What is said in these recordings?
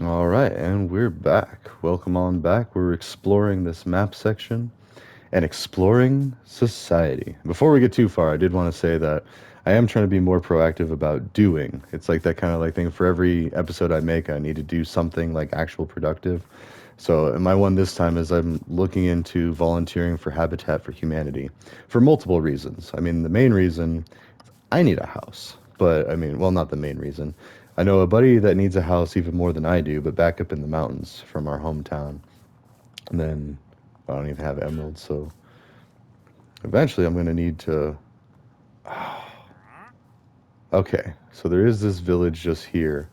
All right, and we're back. Welcome on back. We're exploring this map section and exploring society. Before we get too far, I did want to say that I am trying to be more proactive about doing. It's like that kind of like thing for every episode I make, I need to do something like actual productive. So, and my one this time is I'm looking into volunteering for Habitat for Humanity for multiple reasons. I mean, the main reason I need a house. But I mean, well, not the main reason. I know a buddy that needs a house even more than I do, but back up in the mountains from our hometown. And then I don't even have emeralds, so eventually I'm going to need to. Okay, so there is this village just here.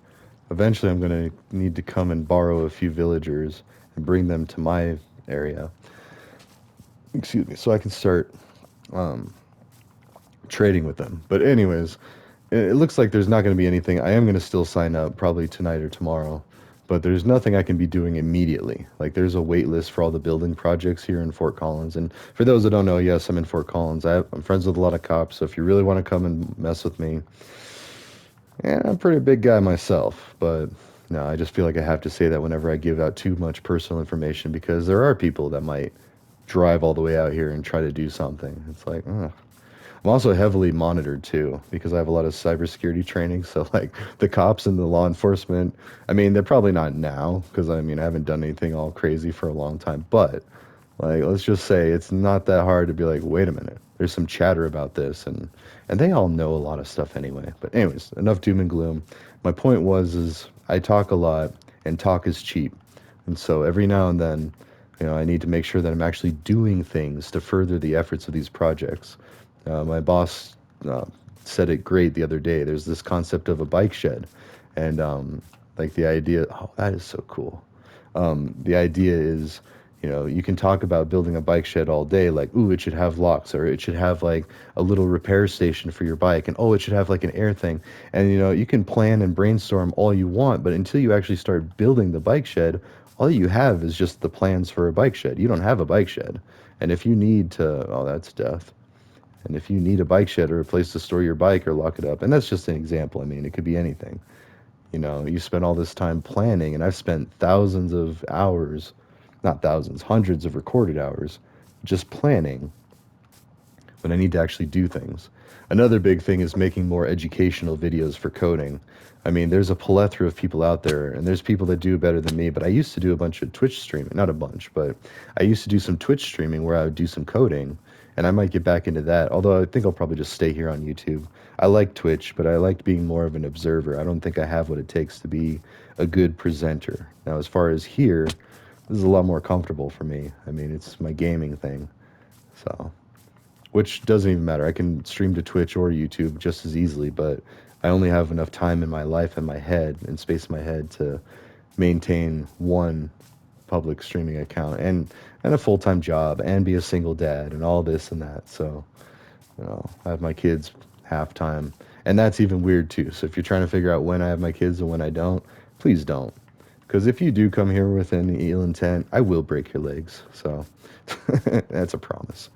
Eventually I'm going to need to come and borrow a few villagers and bring them to my area. Excuse me, so I can start um, trading with them. But anyways, it looks like there's not going to be anything. I am going to still sign up probably tonight or tomorrow, but there's nothing I can be doing immediately. Like there's a wait list for all the building projects here in Fort Collins. And for those that don't know, yes, I'm in Fort Collins. I'm friends with a lot of cops, so if you really want to come and mess with me, yeah, I'm a pretty big guy myself, but no, I just feel like I have to say that whenever I give out too much personal information because there are people that might drive all the way out here and try to do something. It's like, ugh. I'm also heavily monitored too because I have a lot of cybersecurity training. So like the cops and the law enforcement, I mean, they're probably not now because I mean I haven't done anything all crazy for a long time. But like let's just say it's not that hard to be like, wait a minute, there's some chatter about this, and they all know a lot of stuff anyway. But anyways, enough doom and gloom. My point was is I talk a lot and talk is cheap, and so every now and then, I need to make sure that I'm actually doing things to further the efforts of these projects. My boss uh, said it great the other day. There's this concept of a bike shed, and like the idea. Oh, that is so cool. The idea is, you can talk about building a bike shed all day, like, ooh, it should have locks, or it should have like a little repair station for your bike, and oh, it should have like an air thing. And you can plan and brainstorm all you want, but until you actually start building the bike shed, all you have is just the plans for a bike shed. You don't have a bike shed. And if you need to, oh, that's death. And if you need a bike shed or a place to store your bike or lock it up, and that's just an example. I mean, it could be anything. You spend all this time planning, and I've spent thousands of hours, not thousands, hundreds of recorded hours, just planning when I need to actually do things. Another big thing is making more educational videos for coding. I mean, there's a plethora of people out there, and there's people that do better than me, but I used to do a bunch of Twitch streaming. Not a bunch, but I used to do some Twitch streaming where I would do some coding, and I might get back into that, although I think I'll probably just stay here on YouTube. I like Twitch, but I liked being more of an observer. I don't think I have what it takes to be a good presenter. Now, as far as here, this is a lot more comfortable for me. I mean, it's my gaming thing, so which doesn't even matter. I can stream to Twitch or YouTube just as easily, but I only have enough time in my life and my head and space in my head to maintain one public streaming account and a full-time job and be a single dad and all this and that. So, I have my kids half time, and that's even weird too. So if you're trying to figure out when I have my kids and when I don't, please don't. Because if you do come here with any ill intent, I will break your legs. So that's a promise.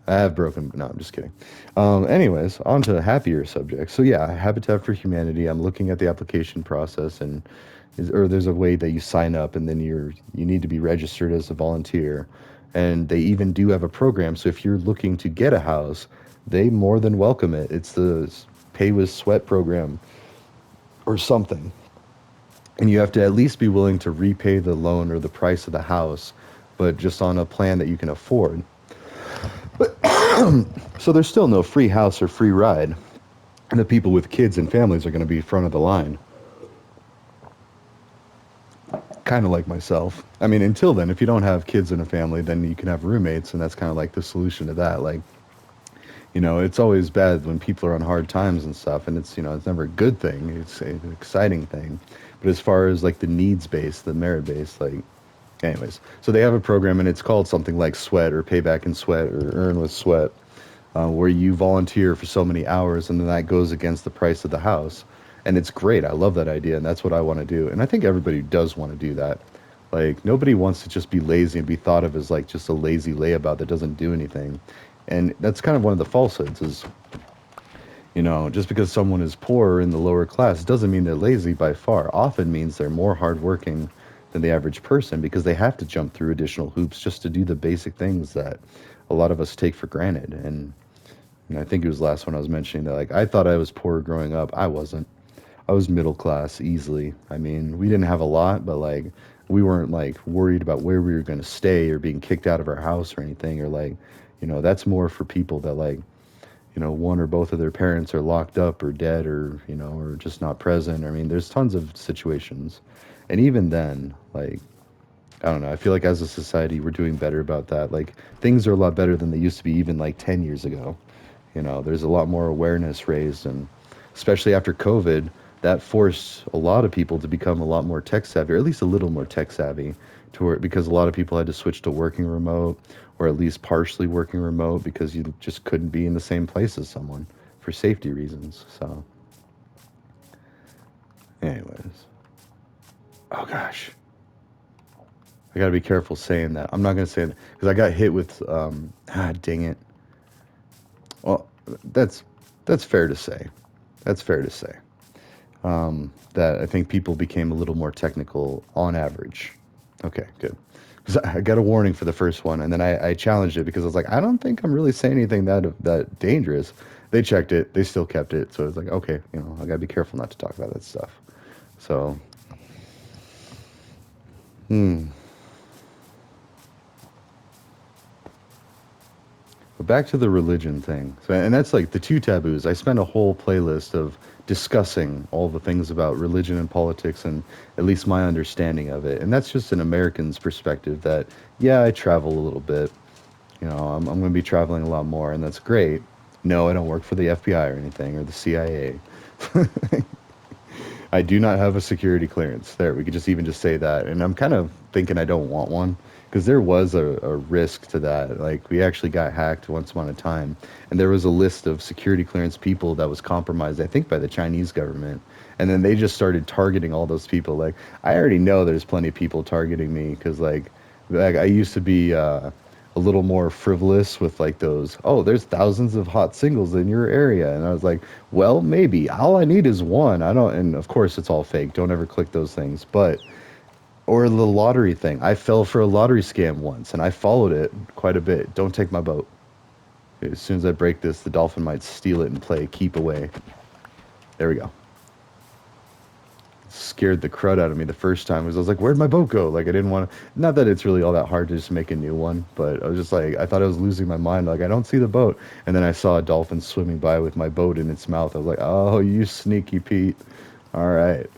I have broken. No, I'm just kidding. Anyways, on to happier subjects. So yeah, Habitat for Humanity. I'm looking at the application process, and or there's a way that you sign up, and then you need to be registered as a volunteer, and they even do have a program. So if you're looking to get a house, they more than welcome it. It's the pay with sweat program or something, and you have to at least be willing to repay the loan or the price of the house, but just on a plan that you can afford. So there's still no free house or free ride. And the people with kids and families are going to be front of the line. Kind of like myself. I mean, until then, if you don't have kids and a family, then you can have roommates, and that's kind of like the solution to that. Like, it's always bad when people are on hard times and stuff, and it's never a good thing. It's an exciting thing. But as far as like the needs based, the merit based, like, anyways, so they have a program, and it's called something like Sweat or Payback in Sweat or Earn with Sweat, where you volunteer for so many hours, and then that goes against the price of the house. And it's great. I love that idea, and that's what I want to do. And I think everybody does want to do that. Like, nobody wants to just be lazy and be thought of as like just a lazy layabout that doesn't do anything. And that's kind of one of the falsehoods is, Just because someone is poor in the lower class doesn't mean they're lazy by far. Often means they're more hardworking than the average person because they have to jump through additional hoops just to do the basic things that a lot of us take for granted. And I think it was last one I was mentioning that like I thought I was poor growing up. I wasn't. I was middle class easily. I mean, we didn't have a lot, but like we weren't like worried about where we were going to stay or being kicked out of our house or anything or like, that's more for people that like one or both of their parents are locked up or dead or, or just not present. I mean, there's tons of situations. And even then, like, I don't know, I feel like as a society, we're doing better about that. Like, things are a lot better than they used to be even like 10 years ago. There's a lot more awareness raised, and especially after COVID, that forced a lot of people to become a lot more tech savvy, or at least a little more tech savvy, to where because a lot of people had to switch to working remote, or at least partially working remote because you just couldn't be in the same place as someone for safety reasons. So, anyways, oh gosh, I gotta be careful saying that. I'm not gonna say that because I got hit with dang it. Well, that's that's fair to say. That's fair to say. That I think people became a little more technical on average. Okay, good. 'Cause I got a warning for the first one, and then I challenged it because I was like, I don't think I'm really saying anything that dangerous. They checked it, they still kept it, so it's like, okay, I gotta be careful not to talk about that stuff. So, hmm. But back to the religion thing. So, and that's like the two taboos. I spent a whole playlist of discussing all the things about religion and politics and at least my understanding of it. And that's just an American's perspective that, yeah, I travel a little bit. I'm going to be traveling a lot more, and that's great. No, I don't work for the FBI or anything or the CIA. I do not have a security clearance. There, we could just even just say that. And I'm kind of thinking I don't want one because there was a risk to that. Like we actually got hacked once upon a time, and there was a list of security clearance people that was compromised, I think, by the Chinese government. And then they just started targeting all those people. Like I already know there's plenty of people targeting me because like I used to be a little more frivolous with like those, oh, there's thousands of hot singles in your area. And I was like, well, maybe. All I need is one. I don't, and of course it's all fake. Don't ever click those things. But, or the lottery thing. I fell for a lottery scam once and I followed it quite a bit. Don't take my boat. As soon as I break this, the dolphin might steal it and play keep away. There we go. Scared the crud out of me the first time because I was like, where'd my boat go? Like I didn't want to, not that it's really all that hard to just make a new one, but I was just like, I thought I was losing my mind. Like I don't see the boat. And then I saw a dolphin swimming by with my boat in its mouth. I was like, oh, you sneaky Pete. All right.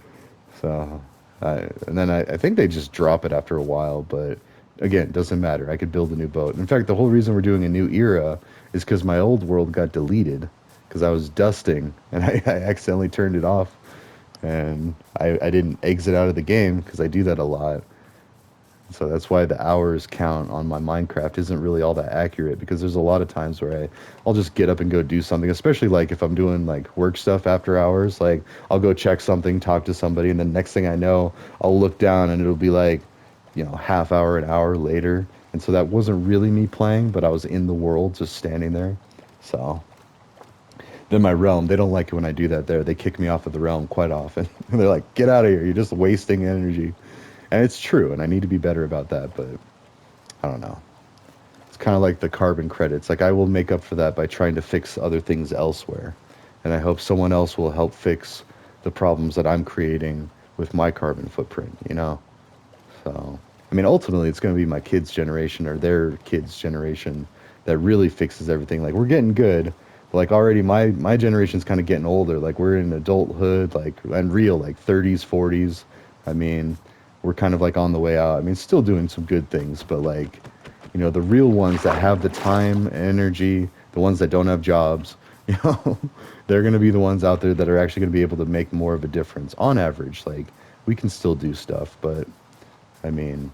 So, and then I think they just drop it after a while, but again, it doesn't matter. I could build a new boat. In fact, the whole reason we're doing a new era is because my old world got deleted because I was dusting and I accidentally turned it off and I didn't exit out of the game because I do that a lot. So that's why the hours count on my Minecraft isn't really all that accurate because there's a lot of times where I'll just get up and go do something, especially like if I'm doing like work stuff after hours, like I'll go check something, talk to somebody, and then next thing I know, I'll look down and it'll be like, half hour, an hour later. And so that wasn't really me playing, but I was in the world just standing there. So then my realm, they don't like it when I do that there. They kick me off of the realm quite often. They're like, get out of here. You're just wasting energy. And it's true, and I need to be better about that, but I don't know. It's kind of like the carbon credits. Like I will make up for that by trying to fix other things elsewhere. And I hope someone else will help fix the problems that I'm creating with my carbon footprint. So, I mean, ultimately, it's going to be my kids' generation or their kids' generation that really fixes everything. Like we're getting good, like already my generation's kind of getting older. Like we're in adulthood, like and real like 30s, 40s. I mean, we're kind of like on the way out. I mean, still doing some good things, but like, the real ones that have the time, energy, the ones that don't have jobs, you know, they're going to be the ones out there that are actually going to be able to make more of a difference on average. Like we can still do stuff, but I mean,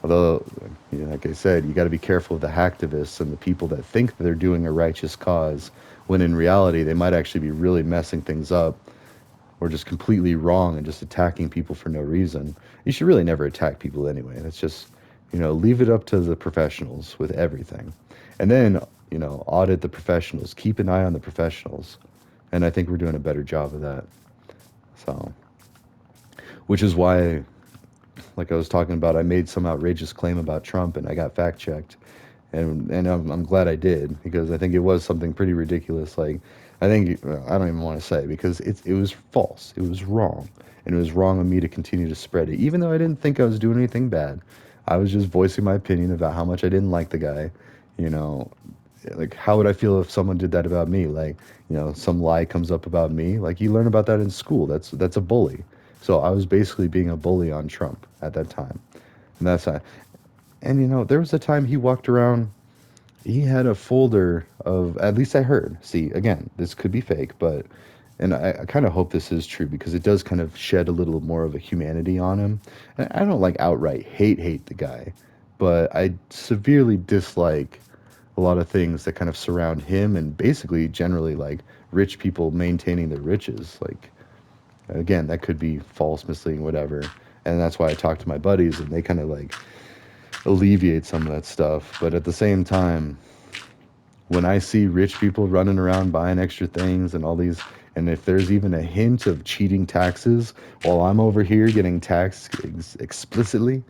although, like I said, you got to be careful of the hacktivists and the people that think they're doing a righteous cause, when in reality they might actually be really messing things up or just completely wrong and just attacking people for no reason. You should really never attack people anyway. That's just, leave it up to the professionals with everything. And then, audit the professionals. Keep an eye on the professionals. And I think we're doing a better job of that. So, which is why, like I was talking about, I made some outrageous claim about Trump and I got fact checked. And I'm glad I did because I think it was something pretty ridiculous. Like, I think, I don't even want to say because it was false. It was wrong. And it was wrong of me to continue to spread it. Even though I didn't think I was doing anything bad, I was just voicing my opinion about how much I didn't like the guy. You know, like, how would I feel if someone did that about me? Like, some lie comes up about me. Like, you learn about that in school. That's a bully. So I was basically being a bully on Trump at that time. And that's and there was a time he walked around, he had a folder of, at least I heard. See, again, this could be fake, but, and I kind of hope this is true because it does kind of shed a little more of a humanity on him. And I don't like outright hate the guy, but I severely dislike a lot of things that kind of surround him and basically generally like rich people maintaining their riches. Like, again, that could be false, misleading, whatever. And that's why I talk to my buddies and they kind of like alleviate some of that stuff. But at the same time, when I see rich people running around buying extra things and all these, and if there's even a hint of cheating taxes while I'm over here getting taxed explicitly,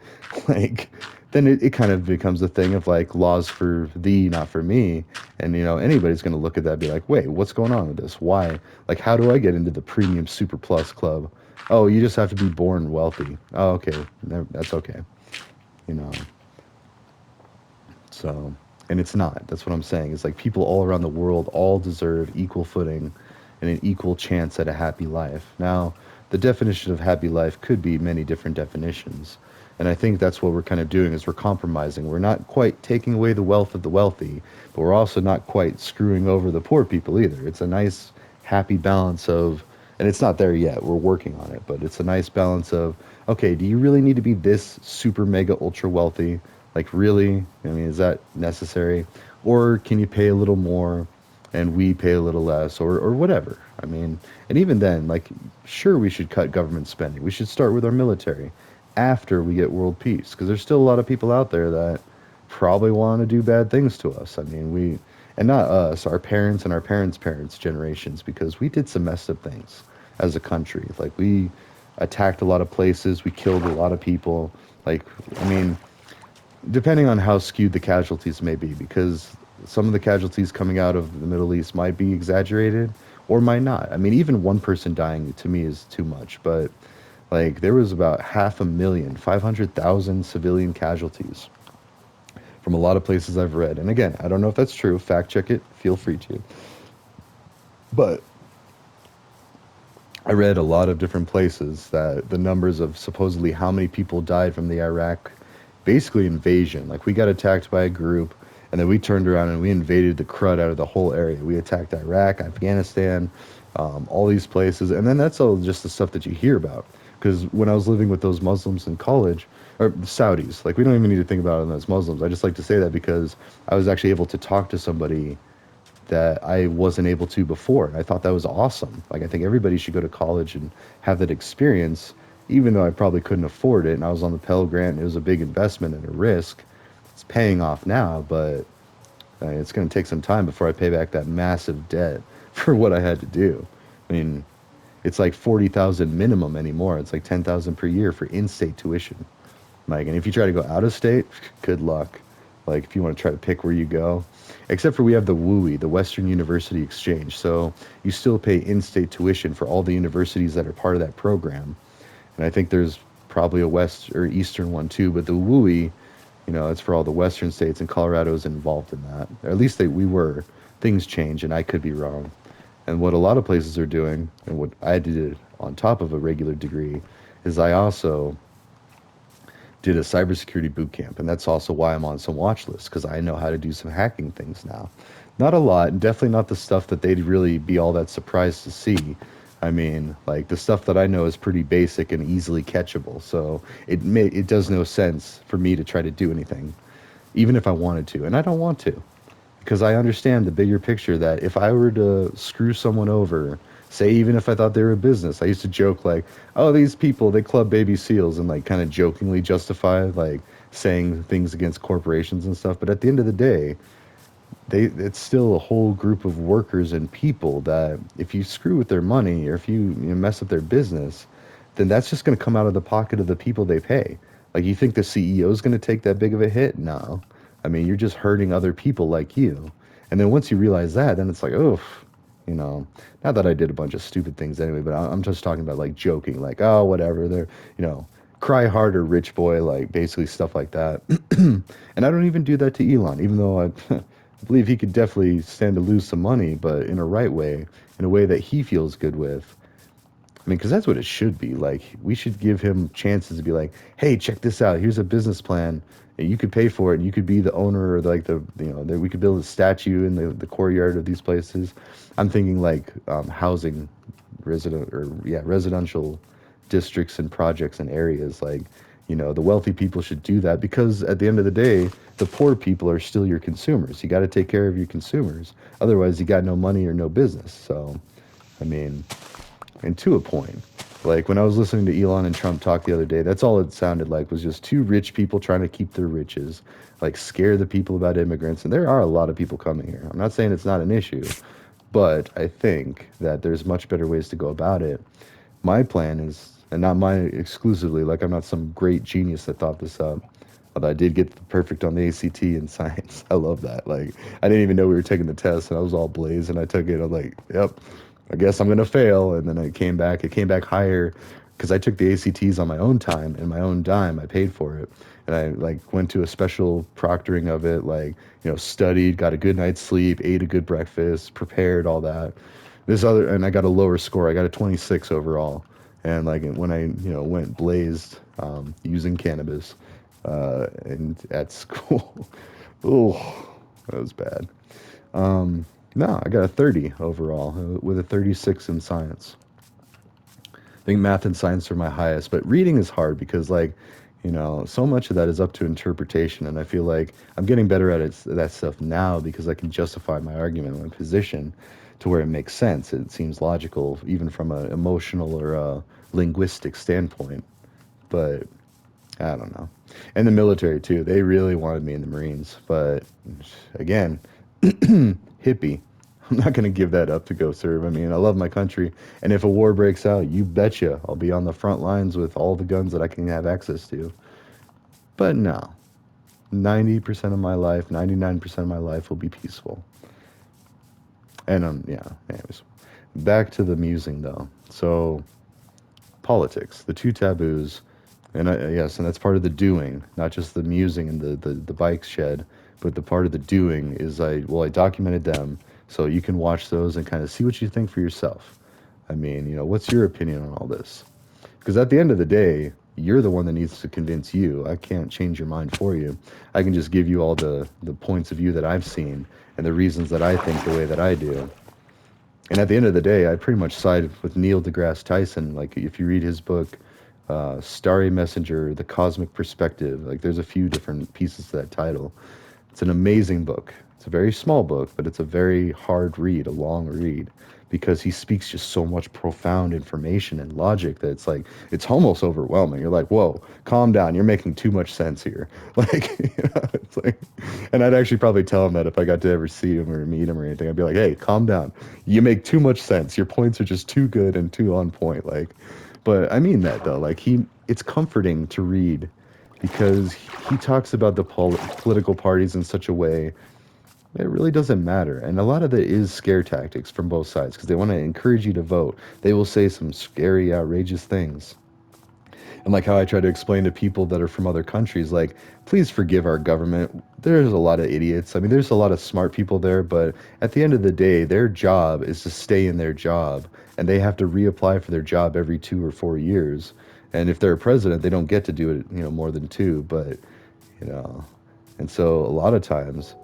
like, then it kind of becomes a thing of like laws for thee, not for me. And, anybody's going to look at that and be like, wait, what's going on with this? Why? Like, how do I get into the premium super plus club? Oh, you just have to be born wealthy. Oh, okay. That's okay. You know, So, and it's not. That's what I'm saying. It's like people all around the world all deserve equal footing and an equal chance at a happy life. Now, the definition of happy life could be many different definitions. And I think that's what we're kind of doing is we're compromising. We're not quite taking away the wealth of the wealthy, but we're also not quite screwing over the poor people either. It's a nice happy balance of, and it's not there yet. We're working on it, but it's a nice balance of, okay, do you really need to be this super mega ultra wealthy? Like, really? I mean, is that necessary? Or can you pay a little more and we pay a little less or whatever? I mean, and even then, like, sure, we should cut government spending. We should start with our military after we get world peace because there's still a lot of people out there that probably want to do bad things to us. I mean, and not us, our parents and our parents' parents' generations, because we did some messed up things as a country. Like, we attacked a lot of places, we killed a lot of people. Like, I mean, depending on how skewed the casualties may be, because some of the casualties coming out of the Middle East might be exaggerated or might not. I mean, even one person dying to me is too much, but like there was about 500,000, 500,000 civilian casualties from a lot of places I've read. And again, I don't know if that's true. Fact check it. Feel free to. But I read a lot of different places that the numbers of supposedly how many people died from the Iraq basically invasion. Like, we got attacked by a group and then we turned around and we invaded the crud out of the whole area. We attacked Iraq, Afghanistan, all these places. And then that's all just the stuff that you hear about. Because when I was living with those Muslims in college, or the Saudis, like, we don't even need to think about them as Muslims. I just like to say that because I was actually able to talk to somebody that I wasn't able to before. I thought that was awesome. Like, I think everybody should go to college and have that experience, even though I probably couldn't afford it. And I was on the Pell Grant, and it was a big investment and a risk. It's paying off now, but it's going to take some time before I pay back that massive debt for what I had to do. I mean, it's like 40,000 minimum anymore. It's like 10,000 per year for in-state tuition. Like, and if you try to go out of state, good luck. Like, if you want to try to pick where you go, except for we have the WUI, the Western University Exchange. So you still pay in-state tuition for all the universities that are part of that program. And I think there's probably a West or Eastern one too, but the WUI, it's for all the Western states, and Colorado is involved in that. Or at least we were. Things change, and I could be wrong. And what a lot of places are doing, and what I did on top of a regular degree, is I also did a cybersecurity boot camp, and that's also why I'm on some watch lists because I know how to do some hacking things now. Not a lot, and definitely not the stuff that they'd really be all that surprised to see. I mean, like the stuff that I know is pretty basic and easily catchable, so it does no sense for me to try to do anything, even if I wanted to, and I don't want to because I understand the bigger picture that if I were to screw someone over, say even if I thought they were a business, I used to joke like, "Oh, these people they club baby seals," and like kind of jokingly justify like saying things against corporations and stuff. But at the end of the day, it's still a whole group of workers and people that if you screw with their money or if you mess up their business, then that's just going to come out of the pocket of the people they pay. Like you think the CEO is going to take that big of a hit? No. I mean, you're just hurting other people like you. And then once you realize that, then it's like, oh, you know, not that I did a bunch of stupid things anyway, but I'm just talking about like joking, like, oh, whatever, they're, you know, cry harder, rich boy, like basically stuff like that. And I don't even do that to Elon, even though I believe he could definitely stand to lose some money, but in a right way, in a way that he feels good with. I mean, because that's what it should be. Like, we should give him chances to be like, hey, check this out. Here's a business plan. And you could pay for it. And you could be the owner or like we could build a statue in the courtyard of these places. I'm thinking like residential districts and projects and areas. Like, the wealthy people should do that because at the end of the day, the poor people are still your consumers. You got to take care of your consumers. Otherwise, you got no money or no business. So, I mean, and to a point. Like when I was listening to Elon and Trump talk the other day, that's all it sounded like was just two rich people trying to keep their riches, like scare the people about immigrants. And there are a lot of people coming here. I'm not saying it's not an issue, but I think that there's much better ways to go about it. My plan is, and not mine exclusively, like I'm not some great genius that thought this up. Although I did get the perfect on the ACT in science. I love that. Like I didn't even know we were taking the test and I was all blazed and I took it. I'm like, yep, I guess I'm gonna fail. And then it came back higher because I took the ACTs on my own time and my own dime. I paid for it. And I like went to a special proctoring of it, like, studied, got a good night's sleep, ate a good breakfast, prepared all that. And I got a lower score. I got a 26 overall. And like when I, went blazed using cannabis and at school, oh, that was bad. No, I got a 30 overall with a 36 in science. I think math and science are my highest, but reading is hard because so much of that is up to interpretation, and I feel like I'm getting better at that stuff now because I can justify my argument, my position, to where it makes sense. It seems logical, even from an emotional or a linguistic standpoint. But I don't know. And the military too. They really wanted me in the Marines, but again, hippie. I'm not going to give that up to go serve. I mean, I love my country, and if a war breaks out, you betcha I'll be on the front lines with all the guns that I can have access to. But no, 90% of my life, 99% of my life will be peaceful. And yeah. Anyways, back to the musing though. So politics, the two taboos. And yes, and that's part of the doing, not just the musing and the bike shed, but the part of the doing is I documented them so you can watch those and kind of see what you think for yourself. I mean, what's your opinion on all this? Because at the end of the day, you're the one that needs to convince you. I can't change your mind for you. I can just give you all the points of view that I've seen and the reasons that I think the way that I do. And at the end of the day, I pretty much side with Neil deGrasse Tyson. Like if you read his book, Starry Messenger, The Cosmic Perspective, like there's a few different pieces to that title. It's an amazing book. It's a very small book, but it's a very hard read, a long read, because he speaks just so much profound information and logic that it's almost overwhelming. You're like, whoa, calm down. You're making too much sense here. Like, it's like, and I'd actually probably tell him that if I got to ever see him or meet him or anything, I'd be like, hey, calm down. You make too much sense. Your points are just too good and too on point. Like, but I mean that though. Like it's comforting to read because he talks about the political parties in such a way it really doesn't matter. And a lot of it is scare tactics from both sides because they want to encourage you to vote. They will say some scary, outrageous things. And like how I try to explain to people that are from other countries, like, please forgive our government. There's a lot of idiots. I mean, there's a lot of smart people there, but at the end of the day, their job is to stay in their job, and they have to reapply for their job every 2 or 4 years. And if they're a president, they don't get to do it, more than two. But, you know, and so a lot of times,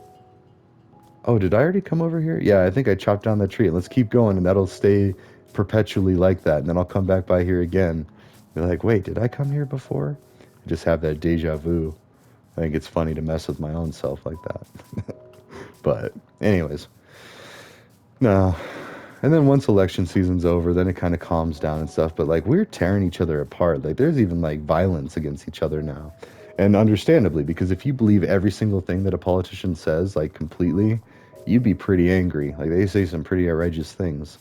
oh, did I already come over here? Yeah, I think I chopped down that tree. Let's keep going, and that'll stay perpetually like that. And then I'll come back by here again. You're like, wait, did I come here before? I just have that deja vu. I think it's funny to mess with my own self like that. But, anyways, no. And then once election season's over, then it kind of calms down and stuff. But like, we're tearing each other apart. Like, there's even like violence against each other now. And understandably, because if you believe every single thing that a politician says, like completely, you'd be pretty angry. Like they say some pretty outrageous things,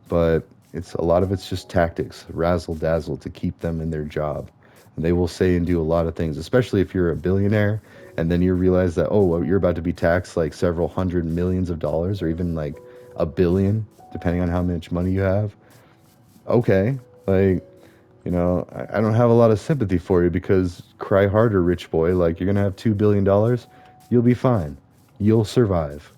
but it's a lot of it's just tactics, razzle dazzle to keep them in their job. And they will say and do a lot of things, especially if you're a billionaire and then you realize that, oh, well, you're about to be taxed like several hundred millions of dollars or even like a billion, depending on how much money you have. Okay, like, I don't have a lot of sympathy for you because cry harder, rich boy. Like, you're going to have $2 billion. You'll be fine. You'll survive.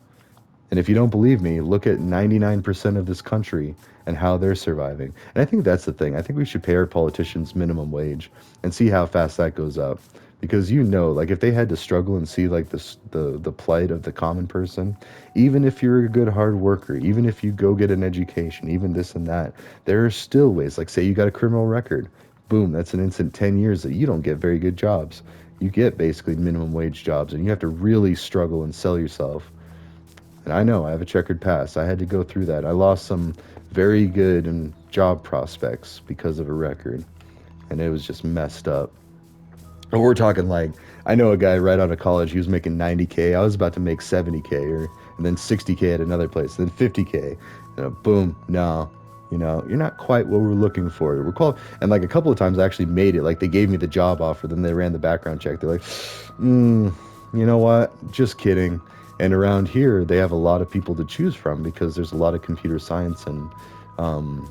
And if you don't believe me, look at 99% of this country and how they're surviving. And I think that's the thing. I think we should pay our politicians minimum wage and see how fast that goes up. Because like if they had to struggle and see like this the plight of the common person, even if you're a good hard worker, even if you go get an education, even this and that, there are still ways. Like say you got a criminal record, boom, that's an instant 10 years that you don't get very good jobs. You get basically minimum wage jobs, and you have to really struggle and sell yourself. And I know I have a checkered past. I had to go through that. I lost some very good and job prospects because of a record, and it was just messed up. But we're talking like I know a guy right out of college. He was making 90K. I was about to make 70K, and then 60K at another place, then 50K. Boom. No, you're not quite what we're looking for. We're called, and like a couple of times I actually made it. Like they gave me the job offer, then they ran the background check. They're like, you know what? Just kidding. And around here, they have a lot of people to choose from because there's a lot of computer science and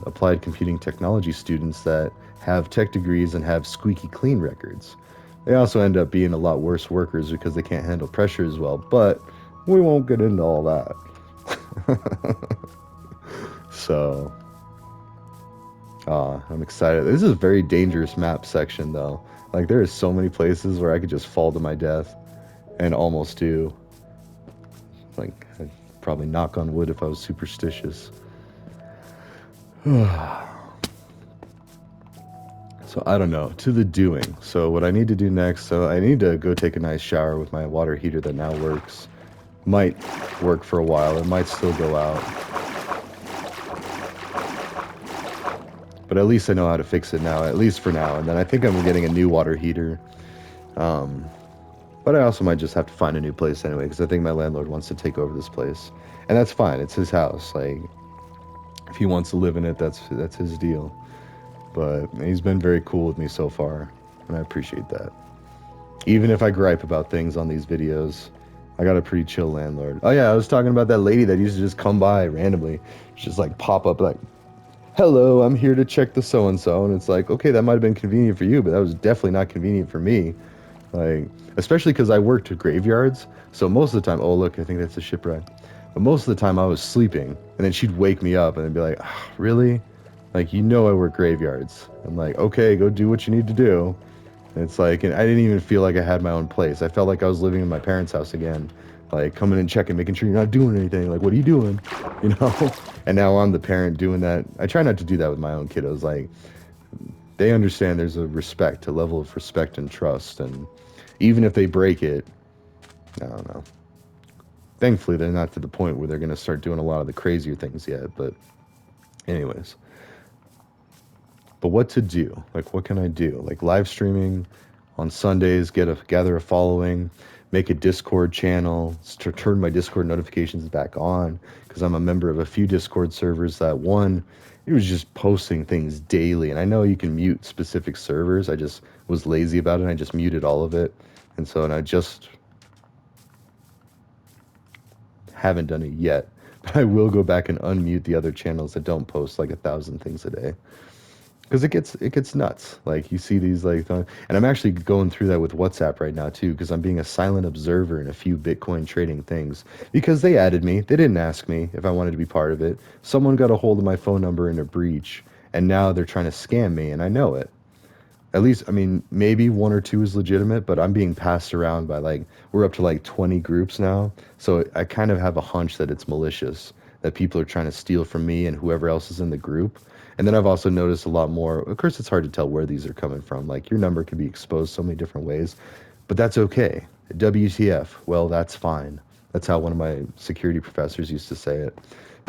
applied computing technology students that have tech degrees and have squeaky clean records. They also end up being a lot worse workers because they can't handle pressure as well, but we won't get into all that. So, I'm excited. This is a very dangerous map section, though. Like, there are so many places where I could just fall to my death, and almost do. Like, I'd probably knock on wood if I was superstitious. So I don't know, to the doing. So what I need to do next, so I need to go take a nice shower with my water heater that now works. Might work for a while, it might still go out. But at least I know how to fix it now, at least for now. And then I think I'm getting a new water heater. But I also might just have to find a new place anyway, because I think my landlord wants to take over this place. And that's fine, it's his house. Like, if he wants to live in it, that's his deal. But he's been very cool with me so far, and I appreciate that. Even if I gripe about things on these videos, I got a pretty chill landlord. Oh yeah, I was talking about that lady that used to just come by randomly. Just like pop up like, hello, I'm here to check the so-and-so. And it's like, okay, that might have been convenient for you, but that was definitely not convenient for me. Like, especially because I worked at graveyards. So most of the time, oh look, I think that's a shipwreck. But most of the time I was sleeping, and then she'd wake me up and then be like, oh, really? Like, I work graveyards. I'm like, okay, go do what you need to do. And it's like, and I didn't even feel like I had my own place. I felt like I was living in my parents' house again. Like, coming and checking, making sure you're not doing anything. Like, what are you doing? And now I'm the parent doing that. I try not to do that with my own kiddos. Like, they understand there's a level of respect and trust. And even if they break it, I don't know. Thankfully, they're not to the point where they're going to start doing a lot of the crazier things yet. But anyways. But what to do? Like, what can I do? Like, live streaming on Sundays, gather a following, make a Discord channel, to turn my Discord notifications back on, because I'm a member of a few Discord servers that it was just posting things daily. And I know you can mute specific servers. I just was lazy about it. I just muted all of it. And I just haven't done it yet. But I will go back and unmute the other channels that don't post like 1,000 things a day. Because it gets nuts. Like, you see these and I'm actually going through that with WhatsApp right now too, because I'm being a silent observer in a few Bitcoin trading things, because they added me. They didn't ask me if I wanted to be part of it. Someone got a hold of my phone number in a breach, and now they're trying to scam me, and I know it. At least, I mean, maybe one or two is legitimate, but I'm being passed around by we're up to 20 groups now. So I kind of have a hunch that it's malicious, that people are trying to steal from me and whoever else is in the group. And then I've also noticed a lot more. Of course, it's hard to tell where these are coming from. Like, your number can be exposed so many different ways, but that's okay. WTF? Well, that's fine. That's how one of my security professors used to say it.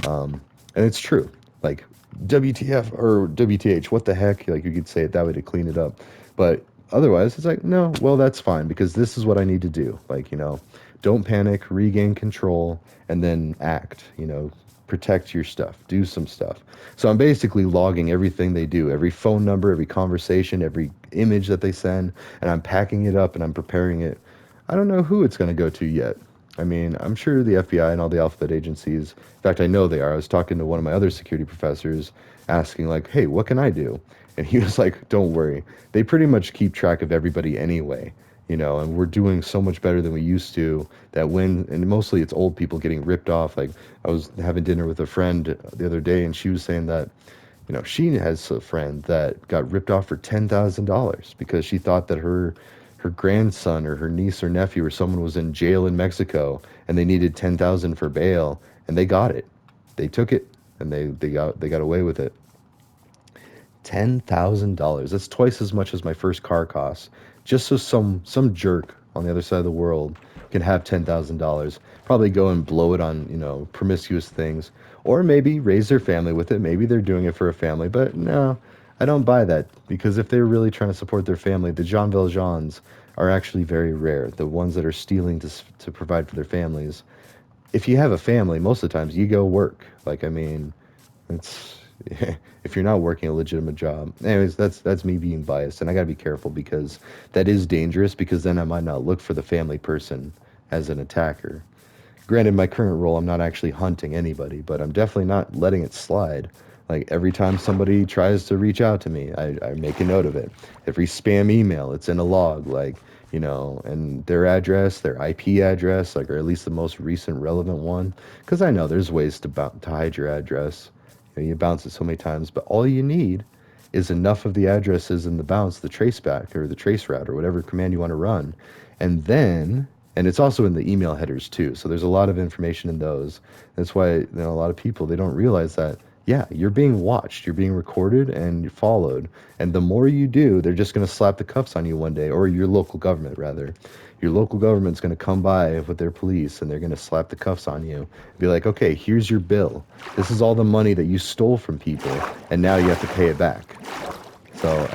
And it's true. Like, WTF or WTH, what the heck? Like, you could say it that way to clean it up. But otherwise, it's like, no, well, that's fine, because this is what I need to do. Like, don't panic, regain control, and then act, protect your stuff, do some stuff. So I'm basically logging everything they do, every phone number, every conversation, every image that they send, and I'm packing it up and I'm preparing it. I don't know who it's going to go to yet. I mean, I'm sure the FBI and all the alphabet agencies, in fact, I know they are. I was talking to one of my other security professors asking, like, hey, what can I do? And he was like, don't worry. They pretty much keep track of everybody anyway, and we're doing so much better than we used to that and mostly it's old people getting ripped off. Like, I was having dinner with a friend the other day and she was saying that, she has a friend that got ripped off for $10,000 because she thought that her grandson or her niece or nephew or someone was in jail in Mexico and they needed 10,000 for bail and they got it. They took it and they got away with it. $10,000. That's twice as much as my first car costs. Just so some jerk on the other side of the world can have $10,000. Probably go and blow it on, promiscuous things. Or maybe raise their family with it. Maybe they're doing it for a family. But no, I don't buy that. Because if they're really trying to support their family, the Jean Valjeans are actually very rare. The ones that are stealing to provide for their families. If you have a family, most of the times you go work. Like, I mean, it's if you're not working a legitimate job. Anyways, that's me being biased, and I gotta be careful because that is dangerous. Because then I might not look for the family person as an attacker. Granted, my current role, I'm not actually hunting anybody, but I'm definitely not letting it slide. Like every time somebody tries to reach out to me, I make a note of it. Every spam email, it's in a log, like, and their address, their IP address, like, or at least the most recent relevant one. Because I know there's ways to hide your address. You bounce it so many times, but all you need is enough of the addresses in the bounce, the trace back or the trace route or whatever command you want to run. And it's also in the email headers too. So there's a lot of information in those. That's why, a lot of people, they don't realize that, yeah, you're being watched, you're being recorded and you're followed. And the more you do, they're just going to slap the cuffs on you one day, or your local government rather. Your local government's going to come by with their police and they're going to slap the cuffs on you and be like, okay, here's your bill. This is all the money that you stole from people and now you have to pay it back. So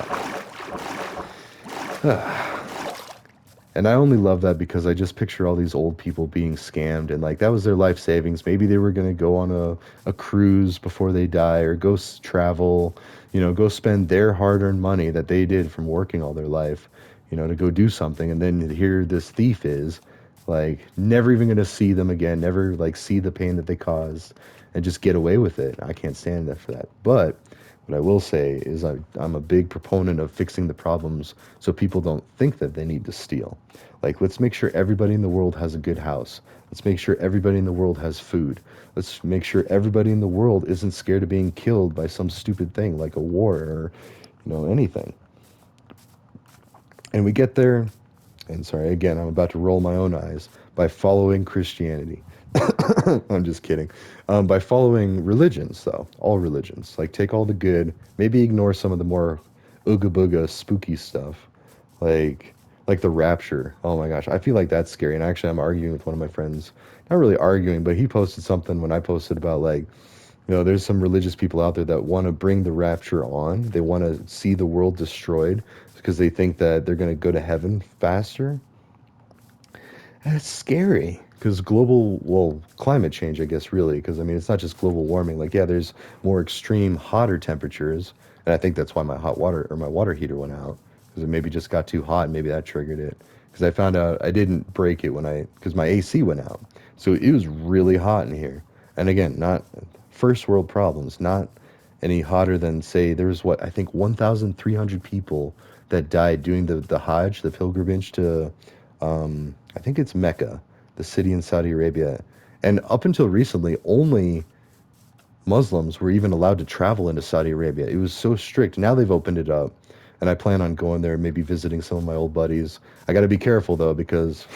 and I only love that because I just picture all these old people being scammed and like that was their life savings. Maybe they were going to go on a cruise before they die or go travel, go spend their hard-earned money that they did from working all their life, to go do something. And then here this thief is like never even going to see them again, never like see the pain that they caused and just get away with it. I can't stand that for that. But what I will say is I'm a big proponent of fixing the problems so people don't think that they need to steal. Like, let's make sure everybody in the world has a good house. Let's make sure everybody in the world has food. Let's make sure everybody in the world isn't scared of being killed by some stupid thing like a war or, anything. And we get there, and sorry, again, I'm about to roll my own eyes, by following Christianity. I'm just kidding. By following religions, though, all religions, like take all the good, maybe ignore some of the more ooga booga spooky stuff, like like the rapture. Oh my gosh, I feel like that's scary. And actually, I'm arguing with one of my friends. Not really arguing, but he posted something when I posted about like, there's some religious people out there that want to bring the rapture on. They want to see the world destroyed because they think that they're going to go to heaven faster. That's scary because climate change, I guess, really, because I mean, it's not just global warming. Like, yeah, there's more extreme, hotter temperatures, and I think that's why my hot water or my water heater went out because it maybe just got too hot, and maybe that triggered it. Because I found out I didn't break it because my AC went out, so it was really hot in here. And again, not first world problems, not any hotter than say there's what I think 1,300 people that died doing the Hajj, the pilgrimage to I think it's Mecca, the city in Saudi Arabia. And up until recently, only Muslims were even allowed to travel into Saudi Arabia. It was so strict. Now they've opened it up. And I plan on going there, maybe visiting some of my old buddies. I got to be careful though, because,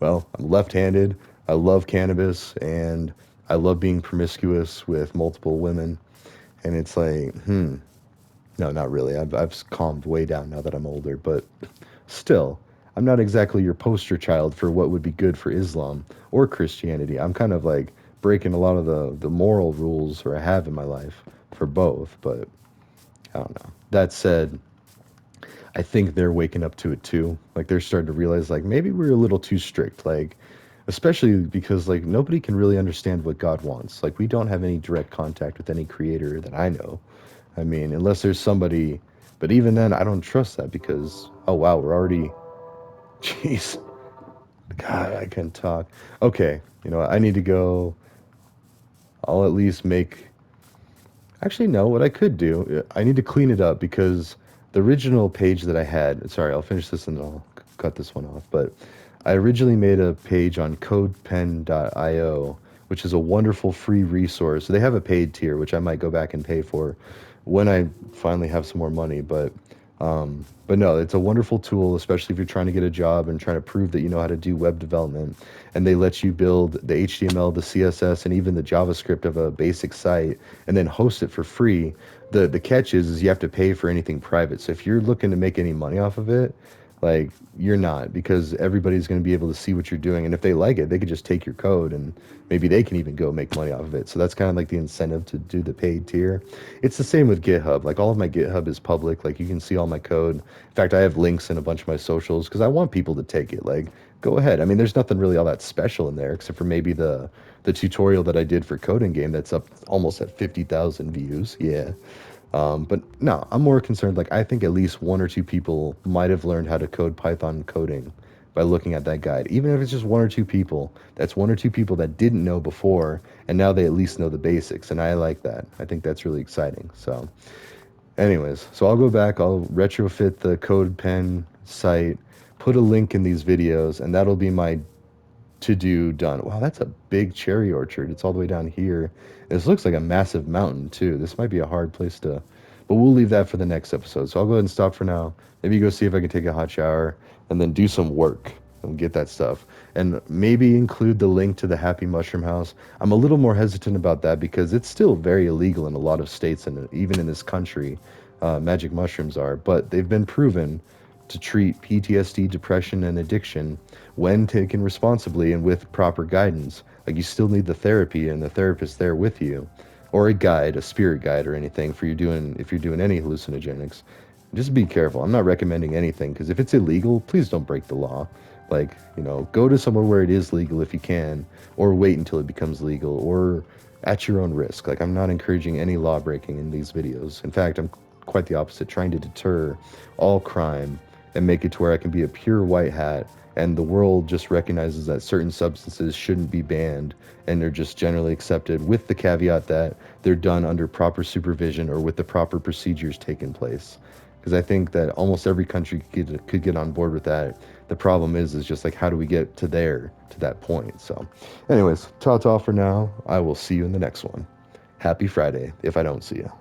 well, I'm left-handed. I love cannabis and I love being promiscuous with multiple women. And it's like, no, not really. I've calmed way down now that I'm older, but still, I'm not exactly your poster child for what would be good for Islam or Christianity. I'm kind of like breaking a lot of the moral rules or I have in my life for both, but I don't know. That said, I think they're waking up to it too. Like they're starting to realize like maybe we're a little too strict. Like especially because like nobody can really understand what God wants. Like we don't have any direct contact with any creator that I know. I mean, unless there's somebody, but even then, I don't trust that because oh wow, we're already, jeez, God, I can talk. Okay, you know, I need to go. I'll at least make. Actually, no. What I could do, I need to clean it up because the original page that I had. Sorry, I'll finish this and I'll cut this one off. But I originally made a page on CodePen.io, which is a wonderful free resource. They have a paid tier, which I might go back and pay for when I finally have some more money. But no, it's a wonderful tool, especially if you're trying to get a job and trying to prove that you know how to do web development. And they let you build the HTML, the CSS, and even the JavaScript of a basic site, and then host it for free. The catch is you have to pay for anything private. So if you're looking to make any money off of it, like you're not, because everybody's going to be able to see what you're doing, and if they like it, they could just take your code and maybe they can even go make money off of it. So that's kind of like the incentive to do the paid tier. It's the same with GitHub. Like all of my GitHub is public. Like you can see all my code. In fact, I have links in a bunch of my socials because I want people to take it. Like go ahead. I mean, there's nothing really all that special in there except for maybe the tutorial that I did for coding game that's up almost at 50,000 views. Yeah. But no, I'm more concerned. Like, I think at least one or two people might have learned how to code Python coding by looking at that guide. Even if it's just one or two people, that's one or two people that didn't know before, and now they at least know the basics. And I like that. I think that's really exciting. So, anyways, so I'll go back, I'll retrofit the CodePen site, put a link in these videos, and that'll be my to do done. Wow, that's a big cherry orchard. It's all the way down here. This looks like a massive mountain too. This might be a hard place to, but we'll leave that for the next episode. So I'll go ahead and stop for now. Maybe go see if I can take a hot shower and then do some work and get that stuff. And maybe include the link to the Happy Mushroom House. I'm a little more hesitant about that because it's still very illegal in a lot of states and even in this country. Magic mushrooms are, but they've been proven to treat PTSD, depression, and addiction when taken responsibly and with proper guidance. Like you still need the therapy and the therapist there with you, or a guide, a spirit guide, or anything for you doing if you're doing any hallucinogenics. Just be careful. I'm not recommending anything because if it's illegal, please don't break the law. Like, you know, go to somewhere where it is legal if you can, or wait until it becomes legal, or at your own risk. Like, I'm not encouraging any law breaking in these videos. In fact, I'm quite the opposite, trying to deter all crime and make it to where I can be a pure white hat and the world just recognizes that certain substances shouldn't be banned and they're just generally accepted with the caveat that they're done under proper supervision or with the proper procedures taking place. Because I think that almost every country could get on board with that. The problem is just like, how do we get to that point? So anyways, ta-ta for now. I will see you in the next one. Happy Friday if I don't see you.